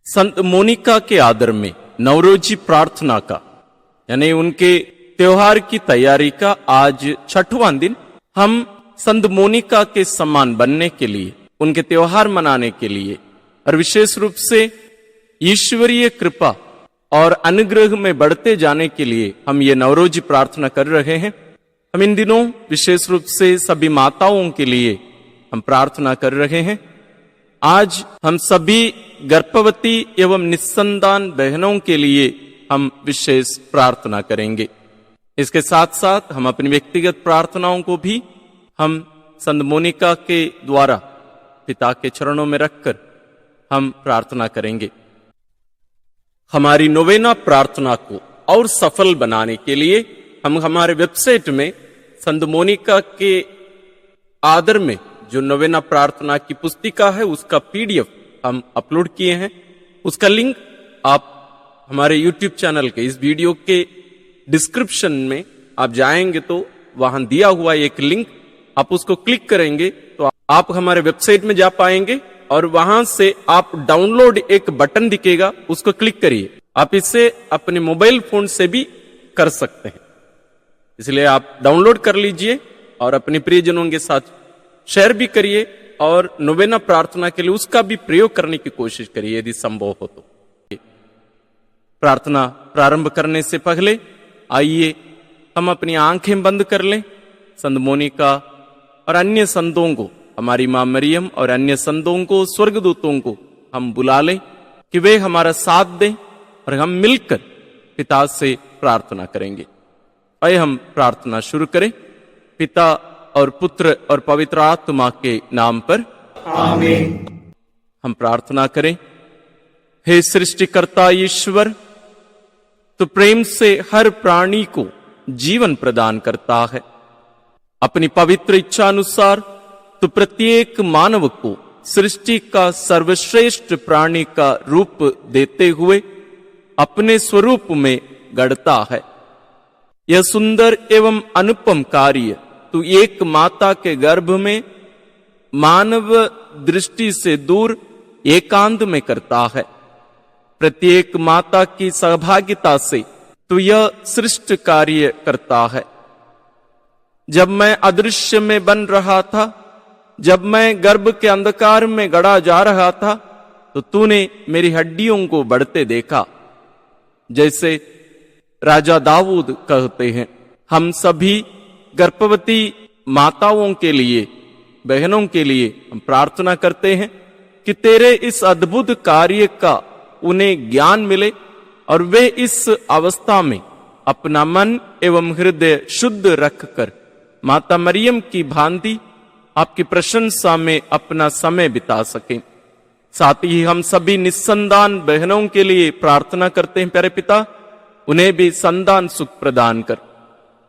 संत मोनिका के आदर में नवरोजी प्रार्थना का यानी उनके त्योहार की तैयारी का आज 6वां दिन हम संत मोनिका के समान बनने के लिए, उनके त्योहार मनाने के लिए और विशेष रूप से ईश्वरीय कृपा और अनुग्रह में बढ़ते जाने के लिए हम ये नवरोजी प्रार्थना कर रहे हैं। हम इन दिनों विशेष रूप से सभी माताओं के लिए हम प्रार्थना कर रहे हैं। आज हम सभी गर्भवती एवं निस्संतान बहनों के लिए हम विशेष प्रार्थना करेंगे। इसके साथ साथ हम अपनी व्यक्तिगत प्रार्थनाओं को भी हम संत मोनिका के द्वारा पिता के चरणों में रखकर हम प्रार्थना करेंगे। हमारी नोवेना प्रार्थना को और सफल बनाने के लिए हम हमारे वेबसाइट में संत मोनिका के आदर में जो नोवेना प्रार्थना की पुस्तिका है उसका पीडीएफ हम अपलोड किए हैं। उसका लिंक आप हमारे यूट्यूब चैनल के इस वीडियो के डिस्क्रिप्शन में आप जाएंगे तो वहां दिया हुआ एक लिंक, आप उसको क्लिक करेंगे तो आप हमारे वेबसाइट में जा पाएंगे और वहां से आप डाउनलोड एक बटन दिखेगा, उसको क्लिक करिए। आप इसे अपने मोबाइल फोन से भी कर सकते हैं, इसलिए आप डाउनलोड कर लीजिए और अपने प्रियजनों के साथ शेयर भी करिए और नोवेना प्रार्थना के लिए उसका भी प्रयोग करने की कोशिश करिए यदि संभव हो तो। प्रार्थना प्रारंभ करने से पहले आइए हम अपनी आंखें बंद कर लें। संत मोनिका और अन्य संतों को, हमारी मां मरियम और अन्य संतों को, स्वर्गदूतों को हम बुला लें कि वे हमारा साथ दें और हम मिलकर पिता से प्रार्थना करेंगे। आइए हम प्रार्थना शुरू करें। पिता और पुत्र और पवित्र आत्मा के नाम पर आमीन। हम प्रार्थना करें। हे सृष्टिकर्ता ईश्वर, तो प्रेम से हर प्राणी को जीवन प्रदान करता है। अपनी पवित्र इच्छा अनुसार तो प्रत्येक मानव को सृष्टि का सर्वश्रेष्ठ प्राणी का रूप देते हुए अपने स्वरूप में गढ़ता है। यह सुंदर एवं अनुपम कार्य तू एक माता के गर्भ में मानव दृष्टि से दूर एकांत में करता है। प्रत्येक माता की सहभागिता से तू यह सृष्ट कार्य करता है। जब मैं अदृश्य में बन रहा था, जब मैं गर्भ के अंधकार में गड़ा जा रहा था, तो तूने मेरी हड्डियों को बढ़ते देखा। जैसे राजा दाऊद कहते हैं, हम सभी गर्भवती माताओं के लिए, बहनों के लिए हम प्रार्थना करते हैं कि तेरे इस अद्भुत कार्य का उन्हें ज्ञान मिले और वे इस अवस्था में अपना मन एवं हृदय शुद्ध रखकर माता मरियम की भांति आपकी प्रशंसा में अपना समय बिता सकें। साथ ही हम सभी निस्संतान बहनों के लिए प्रार्थना करते हैं। प्यारे पिता, उन्हें भी संतान सुख प्रदान कर।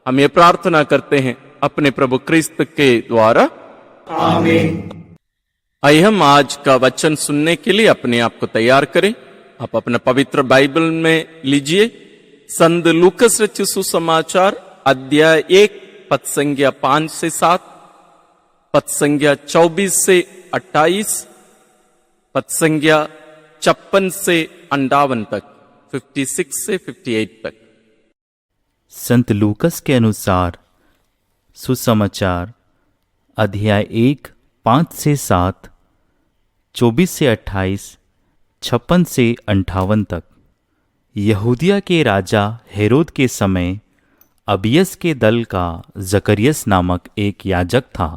हम ये प्रार्थना करते हैं अपने प्रभु क्रिस्त के द्वारा, आमीन। आइए हम आज का वचन सुनने के लिए अपने आप को तैयार करें। आप अपना पवित्र बाइबल में लीजिए संत लूकस रचित सुसमाचार अध्याय 1 पद संख्या 5 से 7, पद संख्या 24 से 28, पद संख्या 56 से 58 तक, 56 से 58 तक। संत लूकस के अनुसार सुसमाचार अध्याय 1 5 से 7, 24 से 28, 56 से 58 तक। यहूदिया के राजा हेरोद के समय अबियस के दल का जकरियस नामक एक याजक था।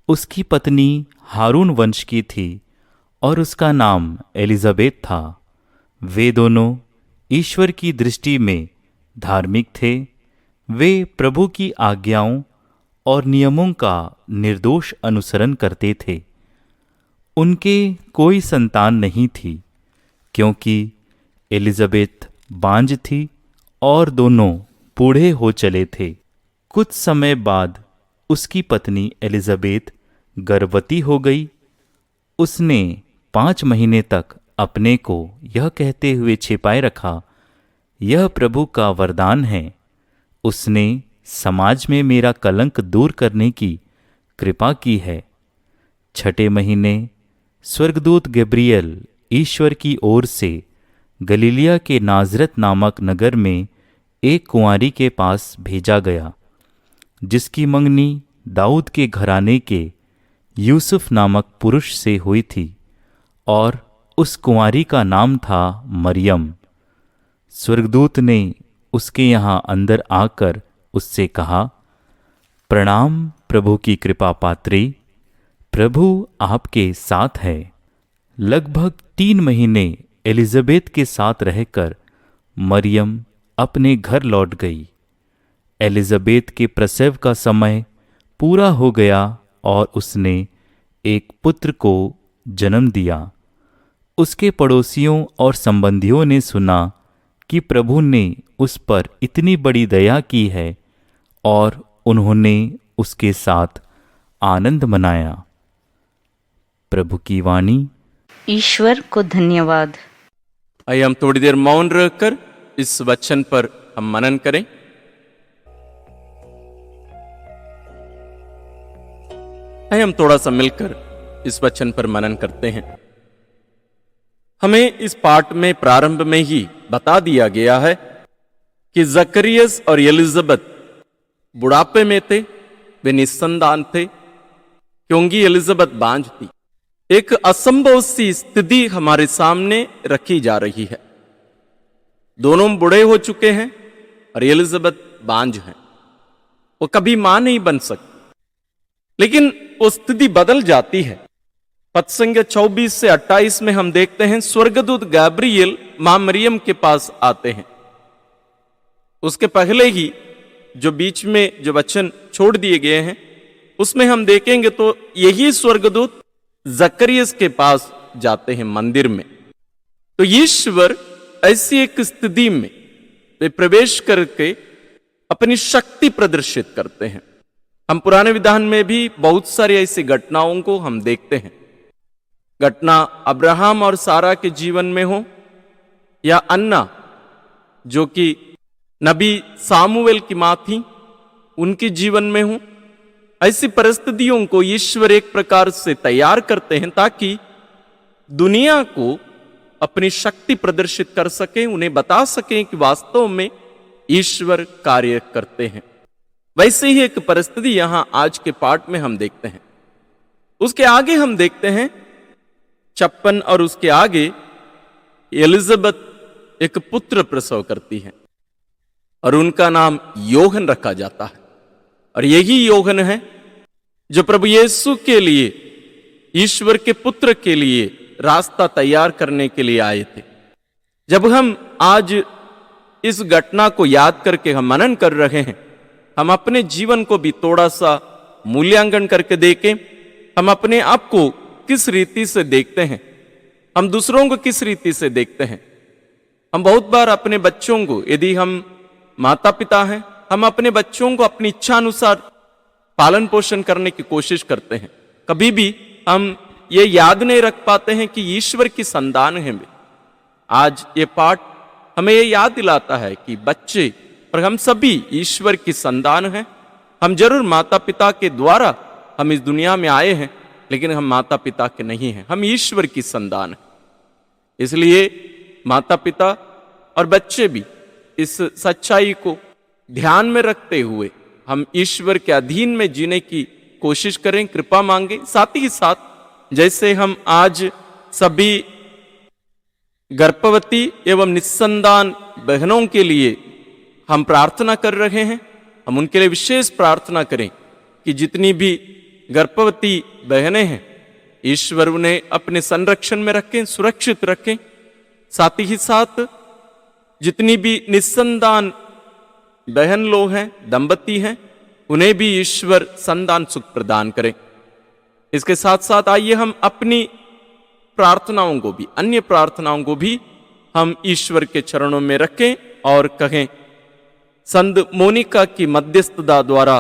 उसकी पत्नी हारून वंश की थी और उसका नाम एलिजाबेथ था। वे दोनों ईश्वर की दृष्टि में धार्मिक थे। वे प्रभु की आज्ञाओं और नियमों का निर्दोष अनुसरण करते थे। उनके कोई संतान नहीं थी क्योंकि एलिजाबेथ बांझ थी और दोनों बूढ़े हो चले थे। कुछ समय बाद उसकी पत्नी एलिजाबेथ गर्भवती हो गई। उसने 5 महीने तक अपने को यह कहते हुए छिपाए रखा, यह प्रभु का वरदान है। उसने समाज में मेरा कलंक दूर करने की कृपा की है। 6 महीने स्वर्गदूत गब्रियल ईश्वर की ओर से गलीलिया के नाजरत नामक नगर में एक कुंवारी के पास भेजा गया, जिसकी मंगनी दाऊद के घराने के यूसुफ नामक पुरुष से हुई थी, और उस कुंवारी का नाम था मरियम। स्वर्गदूत ने उसके यहाँ अंदर आकर उससे कहा, प्रणाम प्रभु की कृपा पात्री, प्रभु आपके साथ है। लगभग 3 महीने एलिजाबेथ के साथ रहकर मरियम अपने घर लौट गई। एलिजाबेथ के प्रसव का समय पूरा हो गया और उसने एक पुत्र को जन्म दिया। उसके पड़ोसियों और संबंधियों ने सुना कि प्रभु ने उस पर इतनी बड़ी दया की है, और उन्होंने उसके साथ आनंद मनाया। प्रभु की वाणी। ईश्वर को धन्यवाद। आइए हम थोड़ी देर मौन रहकर इस वचन पर हम मनन करें। आइए हम थोड़ा सा मिलकर इस वचन पर मनन करते हैं। हमें इस पाठ में प्रारंभ में ही बता दिया गया है कि जकरियस और एलिजाबेथ बुढ़ापे में थे, वे निस्संतान थे, क्योंकि एलिजाबेथ बांझ थी। एक असंभव सी स्थिति हमारे सामने रखी जा रही है। दोनों बूढ़े हो चुके हैं और एलिजाबेथ बांझ हैं, वो कभी मां नहीं बन सकती। लेकिन वो स्थिति बदल जाती है। पद संख्या 24 से 28 में हम देखते हैं, स्वर्गदूत गैब्रियल मां मरियम के पास आते हैं। उसके पहले ही जो बीच में जो वचन छोड़ दिए गए हैं, उसमें हम देखेंगे तो यही स्वर्गदूत जकरियस के पास जाते हैं मंदिर में। तो ईश्वर ऐसी एक स्थिति में वे प्रवेश करके अपनी शक्ति प्रदर्शित करते हैं। हम पुराने विधान में भी बहुत सारी ऐसी घटनाओं को हम देखते हैं। घटना अब्राहम और सारा के जीवन में हो, या अन्ना जो कि नबी सामुएल की मां थी, उनके जीवन में हो, ऐसी परिस्थितियों को ईश्वर एक प्रकार से तैयार करते हैं ताकि दुनिया को अपनी शक्ति प्रदर्शित कर सके, उन्हें बता सकें कि वास्तव में ईश्वर कार्य करते हैं। वैसे ही एक परिस्थिति यहां आज के पाठ में हम देखते हैं। उसके आगे हम देखते हैं 56 और उसके आगे एलिजाबेथ एक पुत्र प्रसव करती है और उनका नाम योहन रखा जाता है। और यही योहन है जो प्रभु यीशु के लिए, ईश्वर के पुत्र के लिए रास्ता तैयार करने के लिए आए थे। जब हम आज इस घटना को याद करके हम मनन कर रहे हैं, हम अपने जीवन को भी थोड़ा सा मूल्यांकन करके देखें। हम अपने आप को किस रीति से देखते हैं, हम दूसरों को किस रीति से देखते हैं। हम बहुत बार अपने बच्चों को, यदि हम माता पिता हैं, हम अपने बच्चों को अपनी इच्छा अनुसार पालन पोषण करने की कोशिश करते हैं। कभी भी हम ये याद नहीं रख पाते हैं कि ईश्वर की संतान है। आज ये पाठ हमें ये याद दिलाता है कि बच्चे और हम सभी ईश्वर की संतान हैं। हम जरूर माता पिता के द्वारा हम इस दुनिया में आए हैं, लेकिन हम माता पिता के नहीं हैं, हम ईश्वर की संतान हैं। इसलिए माता पिता और बच्चे भी इस सच्चाई को ध्यान में रखते हुए हम ईश्वर के अधीन में जीने की कोशिश करें, कृपा मांगे। साथ ही साथ जैसे हम आज सभी गर्भवती एवं निस्संतान बहनों के लिए हम प्रार्थना कर रहे हैं, हम उनके लिए विशेष प्रार्थना करें कि जितनी भी गर्भवती बहनें हैं, ईश्वर उन्हें अपने संरक्षण में रखें, सुरक्षित रखें। साथ ही साथ जितनी भी निस्संतान बहन लोग हैं, दंपति हैं, उन्हें भी ईश्वर संतान सुख प्रदान करें। इसके साथ साथ आइए हम अपनी प्रार्थनाओं को भी, अन्य प्रार्थनाओं को भी हम ईश्वर के चरणों में रखें और कहें, संत मोनिका की मध्यस्थता द्वारा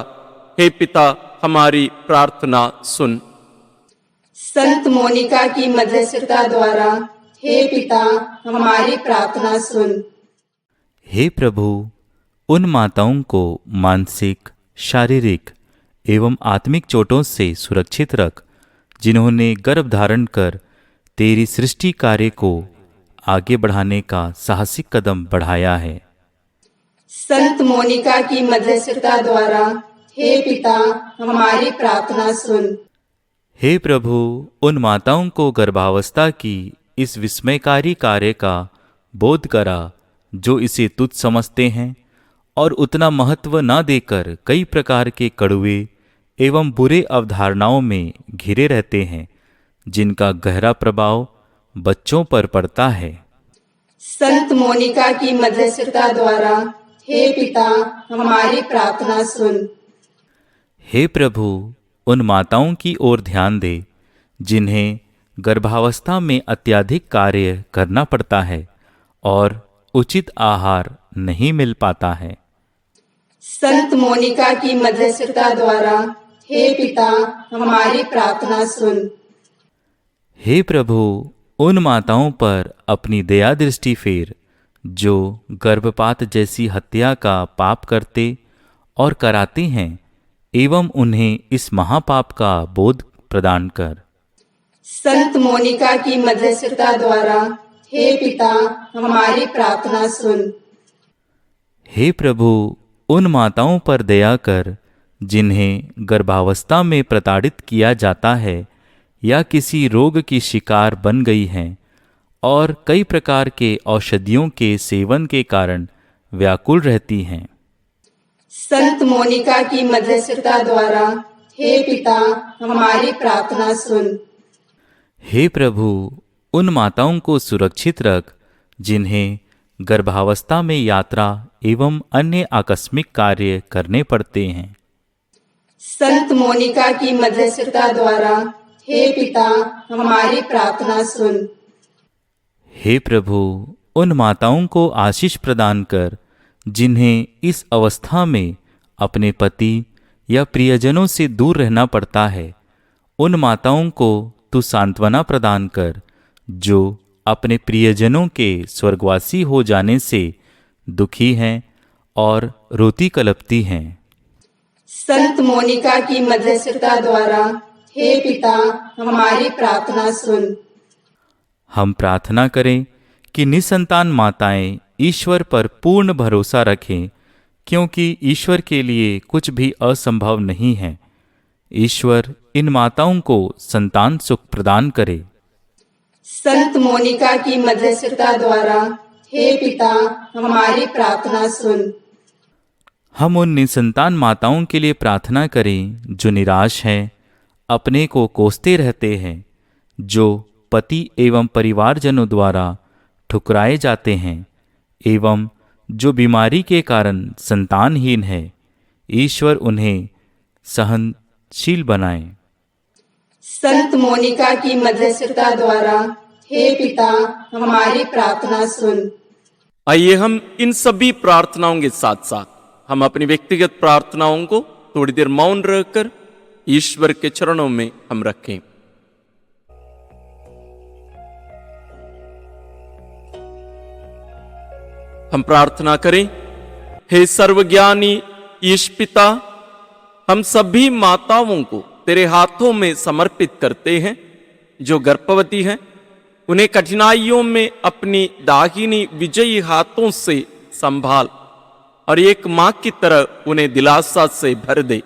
हे पिता हमारी प्रार्थना सुन। संत मोनिका की मध्यस्थता द्वारा हे पिता हमारी प्रार्थना सुन। हे प्रभु, उन माताओं को मानसिक, शारीरिक एवं आत्मिक चोटों से सुरक्षित रख, जिन्होंने गर्भ धारण कर तेरी सृष्टि कार्य को आगे बढ़ाने का साहसिक कदम बढ़ाया है। संत मोनिका की मध्यस्थता द्वारा हे पिता हमारी प्रार्थना सुन। हे प्रभु, उन माताओं को गर्भावस्था की इस विस्मयकारी कार्य का बोध करा जो इसे तुच्छ समझते हैं और उतना महत्व न देकर कई प्रकार के कड़वे एवं बुरे अवधारणाओं में घिरे रहते हैं, जिनका गहरा प्रभाव बच्चों पर पड़ता है। संत मोनिका की मध्यस्थता द्वारा हे पिता हमारी प्रार्थना सुन। हे प्रभु, उन माताओं की ओर ध्यान दे जिन्हें गर्भावस्था में अत्यधिक कार्य करना पड़ता है और उचित आहार नहीं मिल पाता है। संत मोनिका की मध्यस्थता द्वारा हे पिता हमारी प्रार्थना सुन। हे प्रभु, उन माताओं पर अपनी दया दृष्टि फेर जो गर्भपात जैसी हत्या का पाप करते और कराते हैं एवं उन्हें इस महापाप का बोध प्रदान कर। संत मोनिका की मध्यस्थता द्वारा हे पिता हमारी प्रार्थना सुन। हे प्रभु, उन माताओं पर दया कर जिन्हें गर्भावस्था में प्रताड़ित किया जाता है या किसी रोग की शिकार बन गई हैं और कई प्रकार के औषधियों के सेवन के कारण व्याकुल रहती हैं। संत मोनिका की मध्यस्थता द्वारा हे पिता हमारी प्रार्थना सुन। हे प्रभु, उन माताओं को सुरक्षित रख जिन्हें गर्भावस्था में यात्रा एवं अन्य आकस्मिक कार्य करने पड़ते हैं। संत मोनिका की मध्यस्थता द्वारा हे पिता हमारी प्रार्थना सुन। हे प्रभु, उन माताओं को आशीष प्रदान कर जिन्हें इस अवस्था में अपने पति या प्रियजनों से दूर रहना पड़ता है। उन माताओं को तू सांत्वना प्रदान कर जो अपने प्रियजनों के स्वर्गवासी हो जाने से दुखी हैं और रोती कलपती हैं। संत मोनिका की मध्यस्थता द्वारा हे पिता हमारी प्रार्थना सुन। हम प्रार्थना करें कि निसंतान माताएं ईश्वर पर पूर्ण भरोसा रखें, क्योंकि ईश्वर के लिए कुछ भी असंभव नहीं है। ईश्वर इन माताओं को संतान सुख प्रदान करे। संत मोनिका की मध्यस्थता द्वारा हे पिता हमारी प्रार्थना सुन। हम उन निसंतान माताओं के लिए प्रार्थना करें जो निराश हैं, अपने को कोसते रहते हैं, जो पति एवं परिवारजनों द्वारा ठुकराए जाते हैं एवं जो बीमारी के कारण संतानहीन है। ईश्वर उन्हें सहनशील बनाए। संत मोनिका की मध्यस्थता द्वारा हे पिता हमारी प्रार्थना सुन। आइए हम इन सभी प्रार्थनाओं के साथ साथ हम अपनी व्यक्तिगत प्रार्थनाओं को थोड़ी देर मौन रहकर ईश्वर के चरणों में हम रखें। हम प्रार्थना करें। हे सर्वज्ञानी ईश पिता, हम सभी माताओं को तेरे हाथों में समर्पित करते हैं जो गर्भवती हैं। उन्हें कठिनाइयों में अपनी दाहिनी विजयी हाथों से संभाल और एक मां की तरह उन्हें दिलासा से भर दे,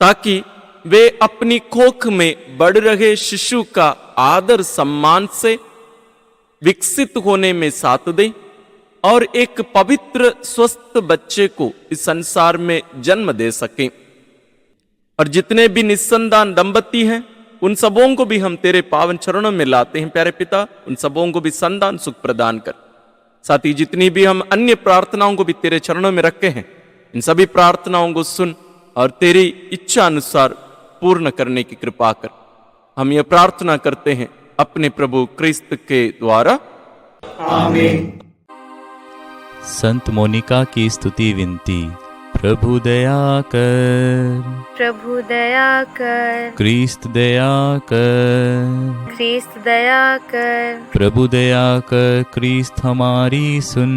ताकि वे अपनी कोख में बढ़ रहे शिशु का आदर सम्मान से विकसित होने में साथ दें और एक पवित्र स्वस्थ बच्चे को इस संसार में जन्म दे सकें। और जितने भी निस्संतान दंपति हैं उन सबों को भी हम तेरे पावन चरणों में लाते हैं। प्यारे पिता, उन सबों को भी संतान सुख प्रदान कर। साथ ही जितनी भी हम अन्य प्रार्थनाओं को भी तेरे चरणों में रखे हैं, इन सभी प्रार्थनाओं को सुन और तेरी इच्छा अनुसार पूर्ण करने की कृपा कर। हम ये प्रार्थना करते हैं अपने प्रभु क्रिस्त के द्वारा, आमीन। संत मोनिका की स्तुति विनती। प्रभु दया कर, प्रभु दया कर, क्रिस्त दया कर, ख्रीस्त दया कर, प्रभु दया कर, क्रिस्त हमारी सुन।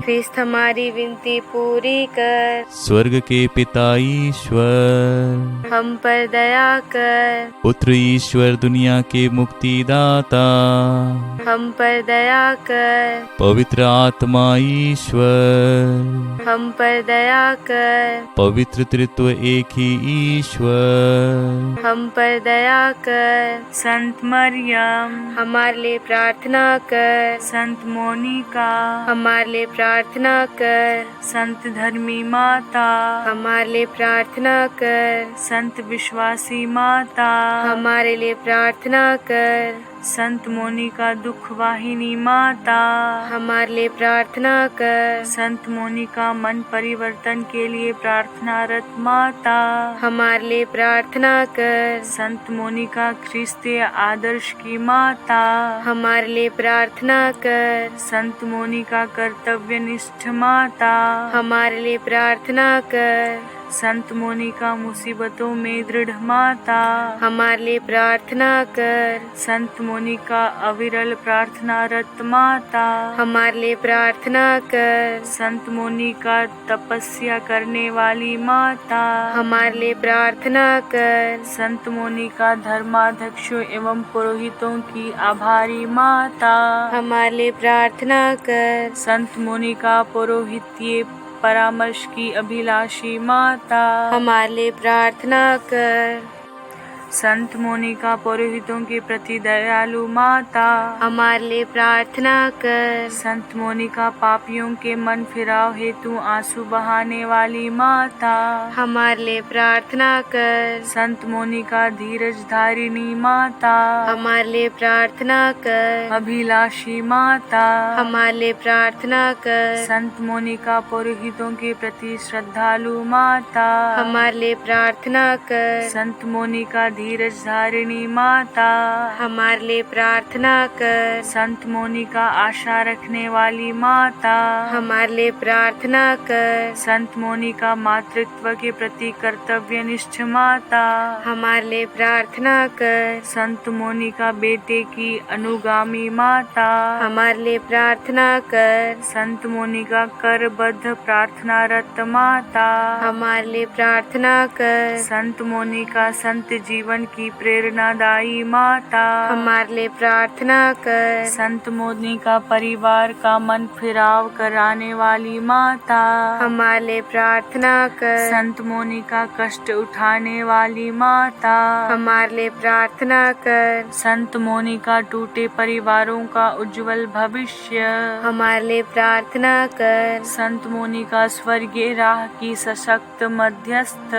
ख्रीस्त हमारी विनती पूरी कर, स्वर्ग के पिता ईश्वर, हम पर दया कर, पुत्र ईश्वर दुनिया के मुक्तिदाता, हम पर दया कर, पवित्र आत्मा ईश्वर, हम पर दया कर, पवित्र तृत्व एक ही ईश्वर, हम पर दया कर, संत मरियम हमारे लिए प्रार्थना कर, संत मोनिका हमारे लिए प्रार्थना कर, संत धर्मी माता हमारे लिए प्रार्थना कर, संत विश्वासी माता हमारे लिए प्रार्थना कर, संत मोनिका दुख वाहिनी माता हमारे लिए प्रार्थना कर, संत मोनिका मन परिवर्तन के लिए प्रार्थनारत माता हमारे लिए प्रार्थना कर, संत मोनिका ख्रिस्तीय आदर्श की माता हमारे लिए प्रार्थना कर, संत मोनिका कर्तव्यनिष्ठ माता हमारे लिए प्रार्थना कर, संत मोनिका मुसीबतों में दृढ़ माता हमारे लिए प्रार्थना कर, संत मोनिका अविरल प्रार्थनारत माता हमारे लिए प्रार्थना कर, संत मोनिका तपस्या करने वाली माता हमारे लिए प्रार्थना कर, संत मोनिका धर्माध्यक्षों एवं पुरोहितों की आभारी माता हमारे लिए प्रार्थना कर, संत मोनिका पुरोहितीय परामर्श की अभिलाषी माता हमारे लिए प्रार्थना कर, संत मोनिका पुरोहितों के प्रति दयालु माता हमारे लिए प्रार्थना कर, संत मोनिका पापियों के मन फिराव हेतु आंसू बहाने वाली माता हमारे लिए प्रार्थना कर, संत मोनिका धीरज धारिणी माता हमारे लिए प्रार्थना कर, अभिलाषी माता हमारे लिए प्रार्थना कर, संत मोनिका पुरोहितों के प्रति श्रद्धालु माता हमारे लिए प्रार्थना कर, संत मोनिका धीरज धारिणी माता हमारे लिए प्रार्थना कर, संत मोनिका आशा रखने वाली माता हमारे लिए प्रार्थना कर, संत मोनिका मातृत्व के प्रति कर्तव्यनिष्ठ माता हमारे लिए प्रार्थना कर, संत मोनिका बेटे की अनुगामी माता हमारे लिए प्रार्थना कर, संत मोनिका करबद्ध प्रार्थनारत माता हमारे लिए प्रार्थना कर, संत मोनिका संत जीवन की प्रेरणादायी माता हमारे लिए प्रार्थना कर, संत मोनिका परिवार का मन फिराव कराने वाली माता हमारे लिए प्रार्थना कर, संत मोनिका कष्ट उठाने वाली माता हमारे लिए प्रार्थना कर, संत मोनिका टूटे परिवारों का उज्जवल भविष्य हमारे लिए प्रार्थना कर, संत मोनिका स्वर्गीय राह की सशक्त मध्यस्थ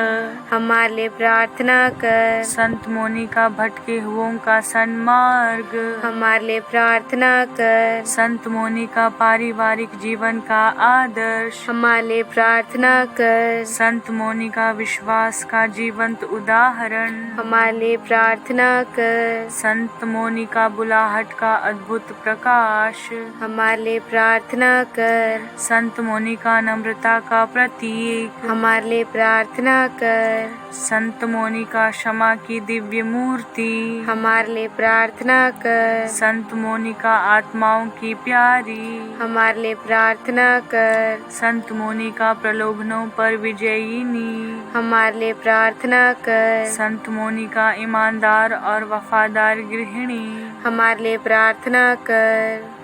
हमारे लिए प्रार्थना कर, संत मोनिका भटके हुओं का सन्मार्ग हमारे लिए प्रार्थना कर, संत मोनिका पारिवारिक जीवन का आदर्श हमारे लिए प्रार्थना कर, संत मोनिका विश्वास का जीवंत उदाहरण हमारे लिए प्रार्थना कर, संत मोनिका बुलाहट का अद्भुत प्रकाश हमारे लिए प्रार्थना कर, संत मोनिका नम्रता का प्रतीक हमारे लिए प्रार्थना कर, संत मोनिका क्षमा की दिव्य मूर्ति हमारे लिए प्रार्थना कर, संत मोनिका आत्माओं की प्यारी हमारे लिए प्रार्थना कर, संत मोनिका प्रलोभनों पर विजयिनी हमारे लिए प्रार्थना कर, संत मोनिका ईमानदार और वफादार गृहिणी हमारे लिए प्रार्थना कर,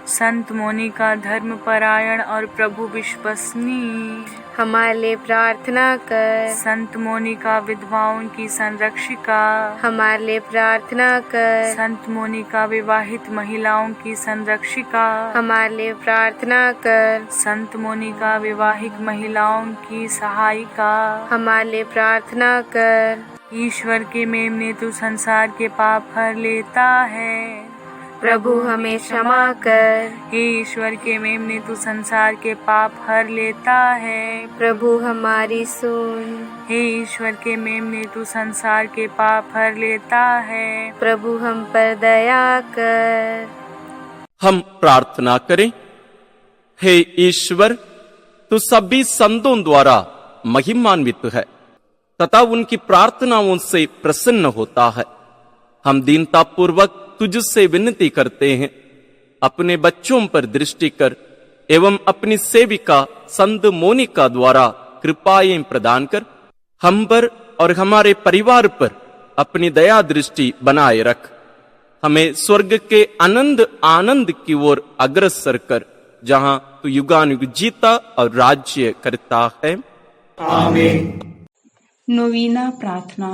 संत मोनिका धर्मपरायण और प्रभु विश्वसनीय हमारे लिए प्रार्थना कर, संत मोनिका विधवाओं की संरक्षिका हमारे लिए प्रार्थना कर, संत मोनिका विवाहित महिलाओं की संरक्षिका हमारे लिए प्रार्थना कर, संत मोनिका विवाहित महिलाओं की सहायिका हमारे लिए प्रार्थना कर, ईश्वर के मेमने तू संसार के पाप हर लेता है, प्रभु हमें क्षमा कर। हे ईश्वर के मेमने तू संसार के पाप हर लेता है, प्रभु हमारी सुन। हे ईश्वर के मेमने तू संसार के पाप हर लेता है, प्रभु हम पर दया कर। हम प्रार्थना करें। हे ईश्वर, तो सभी संतों द्वारा महिमान्वित है तथा उनकी प्रार्थनाओं से प्रसन्न होता है। हम दीनता पूर्वक तुझसे विनती करते हैं, अपने बच्चों पर दृष्टि कर एवं अपनी सेविका संत मोनिका द्वारा कृपाएं प्रदान कर। हम पर और हमारे परिवार पर अपनी दया दृष्टि बनाए रख। हमें स्वर्ग के आनंद की ओर अग्रसर कर, जहां तू युगानुयुग जीता और राज्य करता है। आमीन। नवीना प्रार्थना।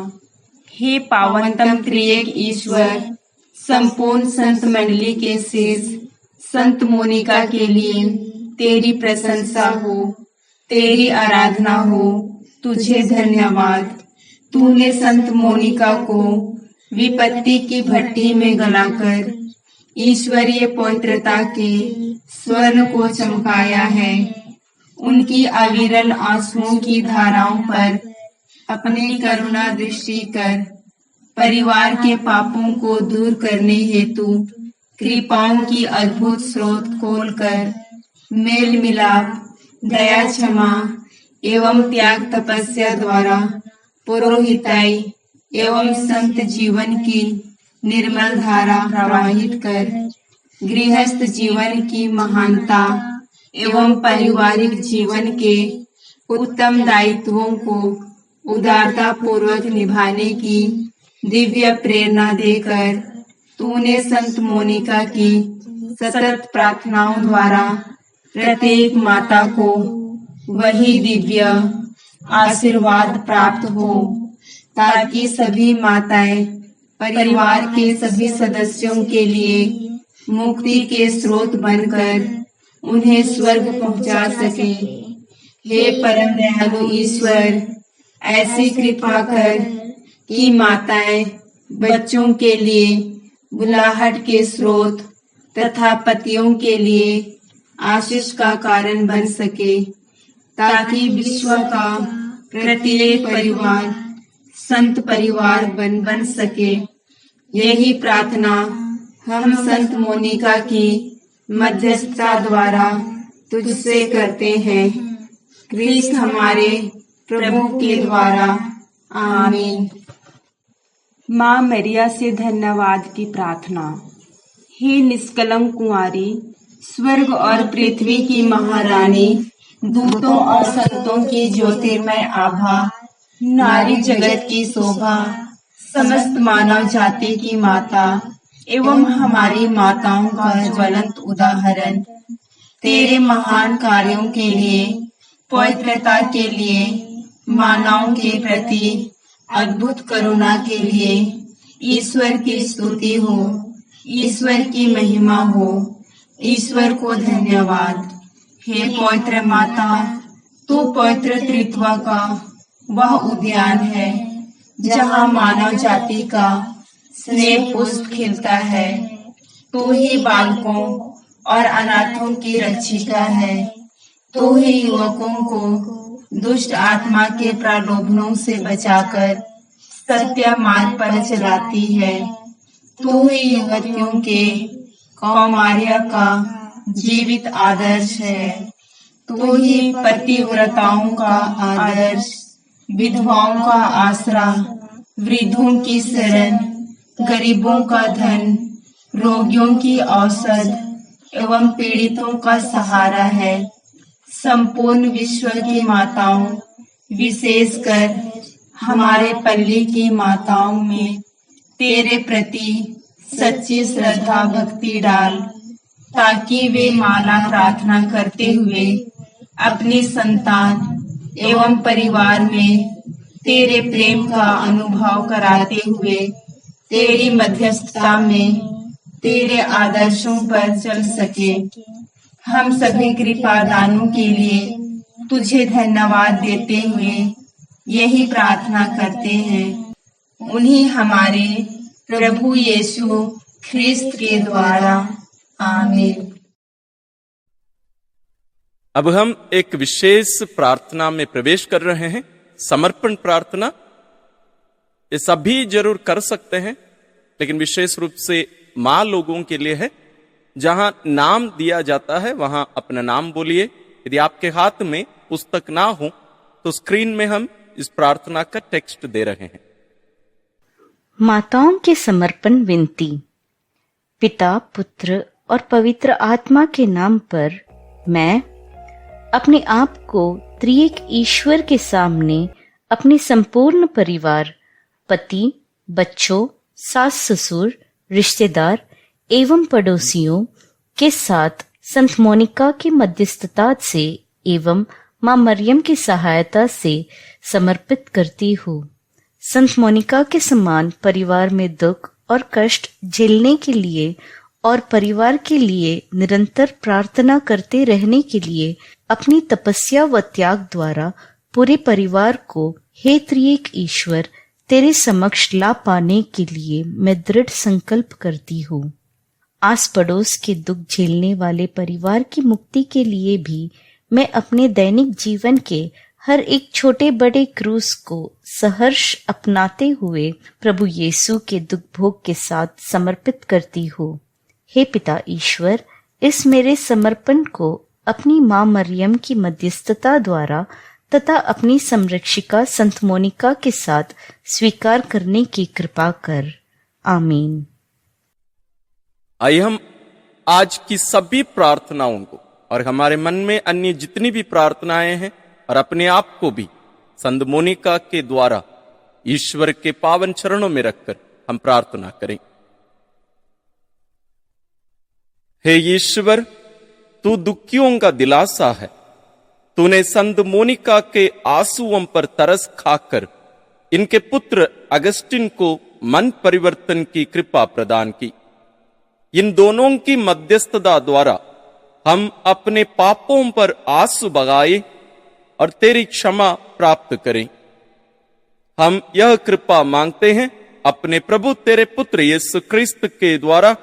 हे पावनतम त्रिएक ईश्वर, संपूर्ण संत मंडली के शीर्ष संत मोनिका के लिए तेरी प्रशंसा हो, तेरी आराधना हो। तुझे धन्यवाद। तूने संत मोनिका को विपत्ति की भट्टी में गलाकर ईश्वरीय पवित्रता के स्वर्ण को चमकाया है। उनकी अविरल आंसुओं की धाराओं पर अपनी करुणा दृष्टि कर परिवार के पापों को दूर करने हेतु कृपाओं की अद्भुत स्रोत खोलकर मेल मिलाप, दया, क्षमा एवं त्याग तपस्या द्वारा पुरोहिताई एवं संत जीवन की निर्मल धारा प्रवाहित कर गृहस्थ जीवन की महानता एवं पारिवारिक जीवन के उत्तम दायित्वों को उदारता पूर्वक निभाने की दिव्य प्रेरणा देकर तूने संत मोनिका की सतत प्रार्थनाओं द्वारा प्रत्येक माता को वही दिव्य आशीर्वाद प्राप्त हो, ताकि सभी माताएं परिवार के सभी सदस्यों के लिए मुक्ति के स्रोत बनकर उन्हें स्वर्ग पहुंचा सके। हे परम दयालु ईश्वर, ऐसी कृपा कर कि माताएं बच्चों के लिए बुलाहट के स्रोत तथा पतियों के लिए आशीष का कारण बन सके, ताकि विश्व का प्रत्येक परिवार संत परिवार बन सके। यही प्रार्थना हम संत मोनिका की मध्यस्थता द्वारा तुझसे करते हैं, क्रिस्त हमारे प्रभु के द्वारा। आमीन। माँ मरिया से धन्यवाद की प्रार्थना। हे निष्कलंक कुंवारी, स्वर्ग और पृथ्वी की महारानी, दूतों और संतों की ज्योतिर्मय आभा, नारी जगत की शोभा, समस्त मानव जाति की माता एवं हमारी माताओं का ज्वलंत उदाहरण, तेरे महान कार्यों के लिए, पवित्रता के लिए, मानवों के प्रति अद्भुत करुणा के लिए ईश्वर की स्तुति हो, ईश्वर की महिमा हो, ईश्वर को धन्यवाद। हे पवित्र माता, तू पवित्र त्रित्व का वह उद्यान है जहाँ मानव जाति का स्नेह पुष्प खिलता है। तू ही बालकों और अनाथों की रक्षिका है। तू ही युवकों को दुष्ट आत्मा के प्रलोभनों से बचाकर सत्य मार्ग पर चलाती है। तू ही युवतियों के कौमार्य का जीवित आदर्श है। तू ही पतिव्रताओं का आदर्श, विधवाओं का आसरा, वृद्धों की शरण, गरीबों का धन, रोगियों की औषध एवं पीड़ितों का सहारा है। संपूर्ण विश्व की माताओं, विशेषकर हमारे पल्ली की माताओं में तेरे प्रति सच्ची श्रद्धा भक्ति डाल, ताकि वे माला प्रार्थना करते हुए अपनी संतान एवं परिवार में तेरे प्रेम का अनुभव कराते हुए तेरी मध्यस्थता में तेरे आदर्शों पर चल सके। हम सभी कृपा दानों के लिए तुझे धन्यवाद देते हुए यही प्रार्थना करते हैं, उन्हीं हमारे प्रभु यीशु ख्रिस्त के द्वारा। आमीन। अब हम एक विशेष प्रार्थना में प्रवेश कर रहे हैं, समर्पण प्रार्थना। ये सभी जरूर कर सकते हैं, लेकिन विशेष रूप से माँ लोगों के लिए है। जहां नाम दिया जाता है वहां अपना नाम बोलिए यदि आपके हाथ में पुस्तक ना हो तो स्क्रीन में हम इस प्रार्थना का टेक्स्ट दे रहे हैं। माताओं के समर्पण विनती। पिता, पुत्र और पवित्र आत्मा के नाम पर मैं अपने आप को त्रिएक ईश्वर के सामने अपने संपूर्ण परिवार, पति, बच्चों, सास ससुर, रिश्तेदार एवं पड़ोसियों के साथ संत मोनिका की मध्यस्थता से एवं मां मरियम की सहायता से समर्पित करती हूँ। संत मोनिका के समान परिवार में दुख और कष्ट झेलने के लिए और परिवार के लिए निरंतर प्रार्थना करते रहने के लिए अपनी तपस्या व त्याग द्वारा पूरे परिवार को हे त्रिएक ईश्वर तेरे समक्ष ला पाने के लिए मैं दृढ़ संकल्प करती हूँ। आस पड़ोस के दुख झेलने वाले परिवार की मुक्ति के लिए भी मैं अपने दैनिक जीवन के हर एक छोटे बड़े क्रूस को सहर्ष अपनाते हुए प्रभु यीशु के दुख भोग के साथ समर्पित करती हूँ। हे पिता ईश्वर, इस मेरे समर्पण को अपनी मां मरियम की मध्यस्थता द्वारा तथा अपनी संरक्षिका संत मोनिका के साथ स्वीकार करने की कृपा कर। आमीन। आइए हम आज की सभी प्रार्थनाओं को और हमारे मन में अन्य जितनी भी प्रार्थनाएं हैं और अपने आप को भी संत मोनिका के द्वारा ईश्वर के पावन चरणों में रखकर हम प्रार्थना करें। हे ईश्वर, तू दुखियों का दिलासा है। तूने संत मोनिका के आंसुओं पर तरस खाकर इनके पुत्र अगस्टिन को मन परिवर्तन की कृपा प्रदान की। इन दोनों की मध्यस्थता द्वारा हम अपने पापों पर आंसू बहाए और तेरी क्षमा प्राप्त करें। हम यह कृपा मांगते हैं अपने प्रभु तेरे पुत्र यीशु क्रिस्त के द्वारा,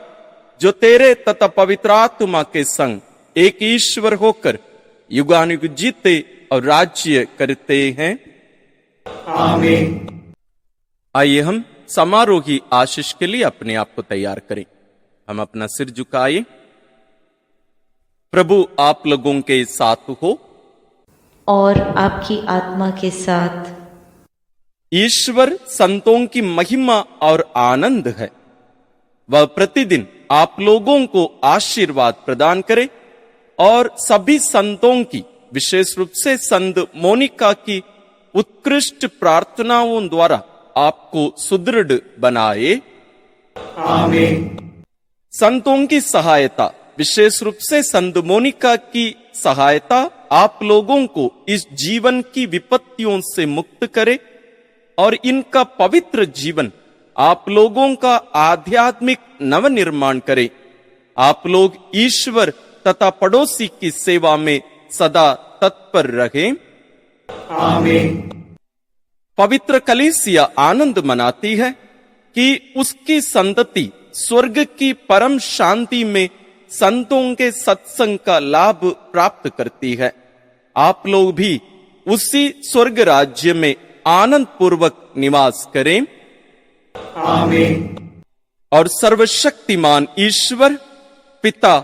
जो तेरे तथा पवित्र आत्मा के संग एक ईश्वर होकर युगानुयुग जीते और राज्य करते हैं। आमीन। आइए हम समारोही आशीष के लिए अपने आप को तैयार करें। हम अपना सिर झुकाए। प्रभु आप लोगों के साथ हो और आपकी आत्मा के साथ। ईश्वर संतों की महिमा और आनंद है। वह प्रतिदिन आप लोगों को आशीर्वाद प्रदान करे और सभी संतों की, विशेष रूप से संत मोनिका की उत्कृष्ट प्रार्थनाओं द्वारा आपको सुदृढ़ बनाए। आमीन। संतों की सहायता, विशेष रूप से संत मोनिका की सहायता आप लोगों को इस जीवन की विपत्तियों से मुक्त करे और इनका पवित्र जीवन आप लोगों का आध्यात्मिक नवनिर्माण करे। आप लोग ईश्वर तथा पड़ोसी की सेवा में सदा तत्पर रहें। आमीन। पवित्र कलीसिया आनंद मनाती है कि उसकी संतति स्वर्ग की परम शांति में संतों के सत्संग का लाभ प्राप्त करती है। आप लोग भी उसी स्वर्ग राज्य में आनंद पूर्वक निवास करें। आमीन। और सर्वशक्तिमान ईश्वर पिता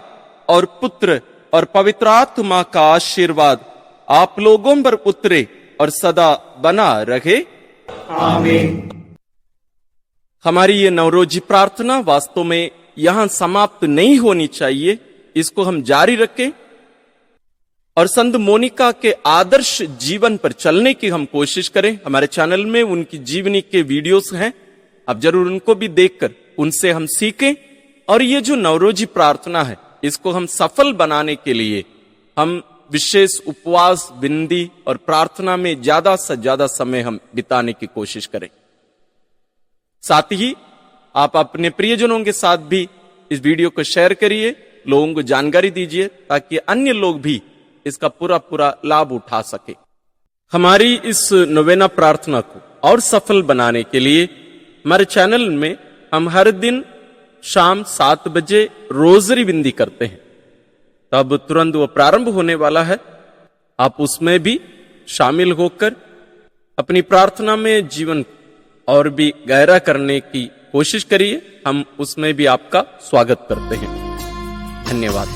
और पुत्र और पवित्र आत्मा का आशीर्वाद आप लोगों पर उतरे और सदा बना रहे। आमीन। हमारी ये नवरोजी प्रार्थना वास्तव में यहां समाप्त नहीं होनी चाहिए। इसको हम जारी रखें और संत मोनिका के आदर्श जीवन पर चलने की हम कोशिश करें। हमारे चैनल में उनकी जीवनी के वीडियोस हैं, अब जरूर उनको भी देखकर उनसे हम सीखें। और ये जो नवरोजी प्रार्थना है, इसको हम सफल बनाने के लिए हम विशेष उपवास, विनती और प्रार्थना में ज्यादा से ज्यादा समय हम बिताने की कोशिश करें। साथ ही आप अपने प्रियजनों के साथ भी इस वीडियो को शेयर करिए, लोगों को जानकारी दीजिए ताकि अन्य लोग भी इसका पूरा लाभ उठा सके। हमारी इस नोवेना प्रार्थना को और सफल बनाने के लिए हमारे चैनल में हम हर दिन शाम 7 बजे रोजरी विनती करते हैं। तब तुरंत वो प्रारंभ होने वाला है। आप उसमें भी शामिल होकर अपनी प्रार्थना में जीवन और भी गहरा करने की कोशिश करिए। हम उसमें भी आपका स्वागत करते हैं। धन्यवाद।